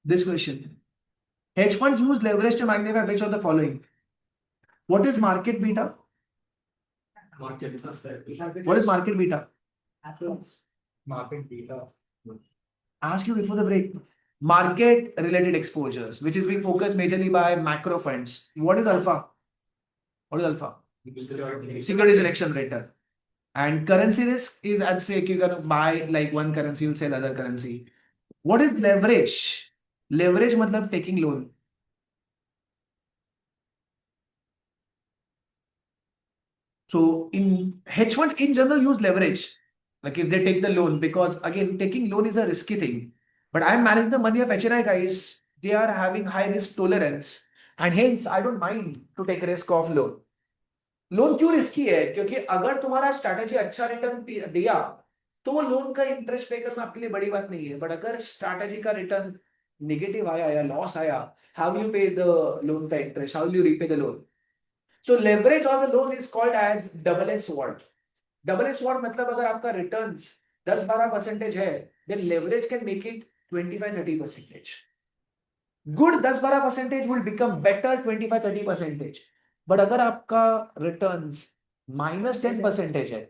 this question. Hedge funds use leverage to magnify which of the following? What is market beta? Market. What is market beta? Market beta. Ask you before the break. Market related exposures, which is being focused majorly by macro funds. What is alpha? What is alpha? Security selection return. And currency risk is, as say, you're gonna buy like one currency, you'll sell other currency. What is leverage? Leverage matlab taking loan. So in hedge funds in general use leverage, like if they take the loan, because again taking loan is a risky thing. But I'm managing the money of HNI guys. They are having high risk tolerance, and hence I don't mind to take risk of loan. Loan क्यों risky है? क्योंकि अगर तुम्हारा strategy अच्छा return दिया तो वो loan का इंटरेस्ट पे करना आपके लिए बड़ी बात नहीं है. बट अगर स्ट्रैटेजी का रिटर्न नेगेटिव आया या लॉस आया, हाउ यू पे द लोन का interest, how you repay the loan? So leverage on the loan is called as double S sword. Double S sword मतलब अगर आपका returns 10-12% है, then leverage can make it 25-30%. Good 10-12% will become better 25-30%. But अगर आपका returns -10% है,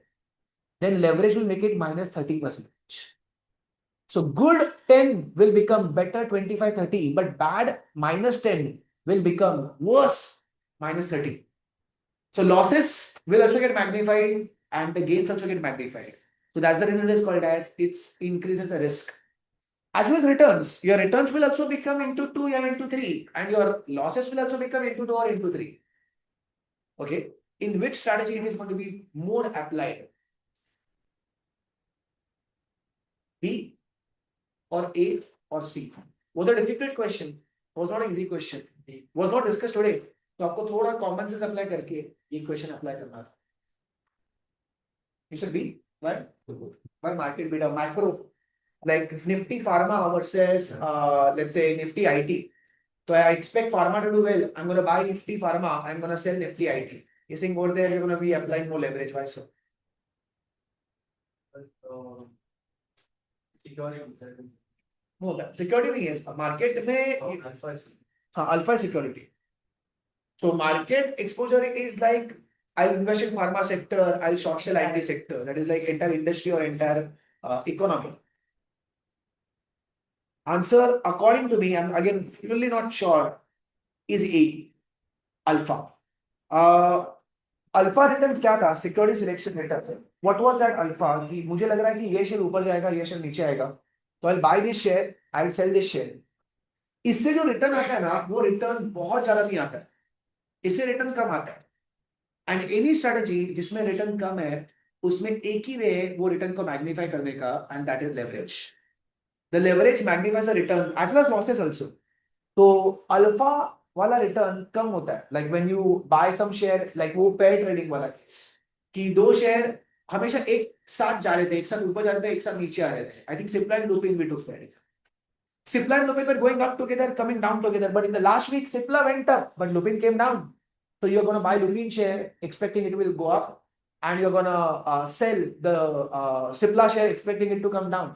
then leverage will make it -30%. So good 10 will become better 25-30, but bad -10 will become worse -30. So losses will also get magnified and the gains also get magnified. So that's the reason it is called as it increases the risk. As well as returns, your returns will also become into 2 or into 3, and your losses will also become into 2 or into 3. Okay, in which strategy it is going to be more applied? B or A or C? Was a difficult question. Was not an easy question. Was not discussed today. तो आपको थोड़ा common sense apply करके ये question apply करना था. You should be why? Why market beta macro like Nifty Pharma versus let's say Nifty IT. So I expect Pharma to do well. I'm going to buy Nifty Pharma. I'm going to sell Nifty IT. You think over there you're going to be applying more leverage? Why so? No, security नहीं है. Market में alpha security. So market exposure is like I'll invest in pharma sector, I'll short sell IT sector. That is like entire industry or entire economy. Answer according to me, I'm again fully not sure, is A, alpha. Alpha return क्या था? Security selection return. What was that alpha? कि मुझे लग रहा है कि ये share ऊपर जाएगा, ये शेयर नीचे आएगा, तो I buy this share, I sell this share. इससे जो रिटर्न आता है ना, वो रिटर्न बहुत ज्यादा नहीं आता है, इससे रिटर्न कम आता है. एंड एनी स्ट्रेटजी जिसमें रिटर्न कम है, उसमें एक ही वे है वो रिटर्न को मैग्नीफाई करने का, and that is leverage. The leverage magnifies the return as well as losses also. तो अल्फा वाला रिटर्न कम होता है. Like when you buy some share, like वो पेयर ट्रेडिंग वाला केस, कि दो शेयर हमेशा एक साथ जा रहे थे, एक साथ ऊपर जा रहे थे, एक साथ नीचे आ रहे थे. I think Cipla and Lupin we took that. Cipla and Lupin were going up together, coming down together, but in the last week Cipla went up but Lupin came down. So you're going to buy Lupin share expecting it will go up, and you're going to sell the Cipla share expecting it to come down.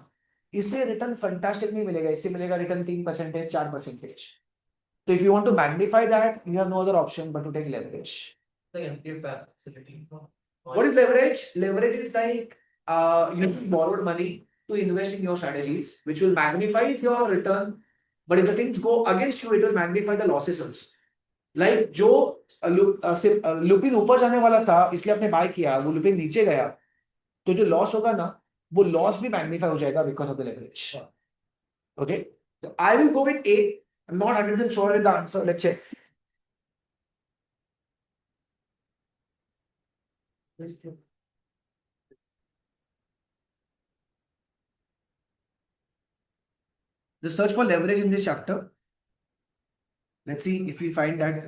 इससे return fantastic नहीं मिलेगा. इससे मिलेगा return 3%, 4%. So if you want to magnify that, you have no other option but to take leverage. What is leverage? Leverage is like you borrowed money to invest in your strategies, which will magnify your return. But if the things go against you, it will magnify the losses also. Like जो Lupin ऊपर जाने वाला था इसलिए आपने bye किया, वो Lupin नीचे गया, तो जो लॉस होगा ना, वो लॉस भी मैग्नीफाई हो जाएगा because of the leverage. Okay, so I will go with A. I'm not 100% sure with the answer. Let's check. The search for leverage in this chapter. Let's see if we find that.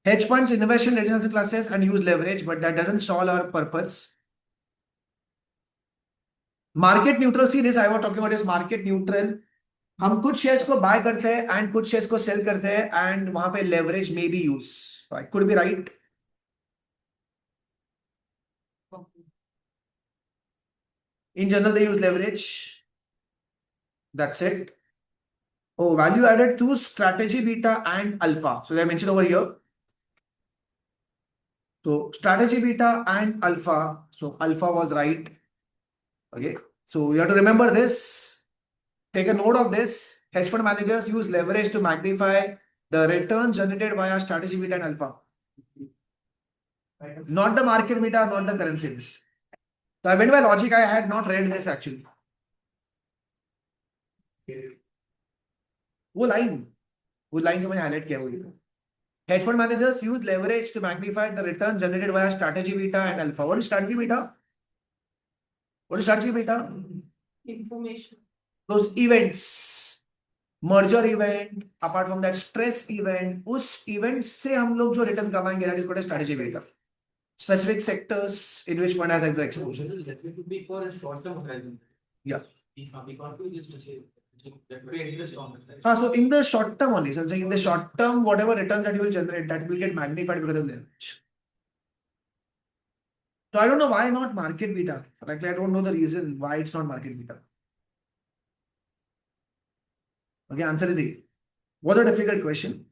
Hedge funds invest in residential classes and use leverage, but that doesn't solve our purpose. Market neutral. See, this I was talking about is market neutral. हम कुछ shares को bye करते हैं and कुछ shares को cell करते हैं, and वहां पे leverage may be use. I could be right. In general, they use leverage. That's it. Oh, value added through strategy beta and alpha. So they are mentioned over here. So strategy beta and alpha. So alpha was right. Okay. So you have to remember this. Take a note of this. Hedge fund managers use leverage to magnify the return generated via strategy beta and alpha. Not the market beta, not the currency risk. So I went by logic. I had not read this actually. वो line जो मैंने highlight किया वो ये hedge fund managers use leverage to magnify the return generated via strategy beta and alpha. What is strategy beta? What is strategy beta? Information. Those events, merger event, apart from that stress event, उस event से हम लोग जो return कमाएंगे, that is called a strategy beta. Specific sectors in which fund has the exposure. That would be for a short term horizon. Yeah. We can't do just to say that we invest on it. So in the short term only, so I'm saying in the short term, whatever returns that you will generate, that will get magnified because of leverage. So I don't know why not market beta. Frankly, I don't know the reason why it's not market beta. Okay, answer is A. Was a difficult question.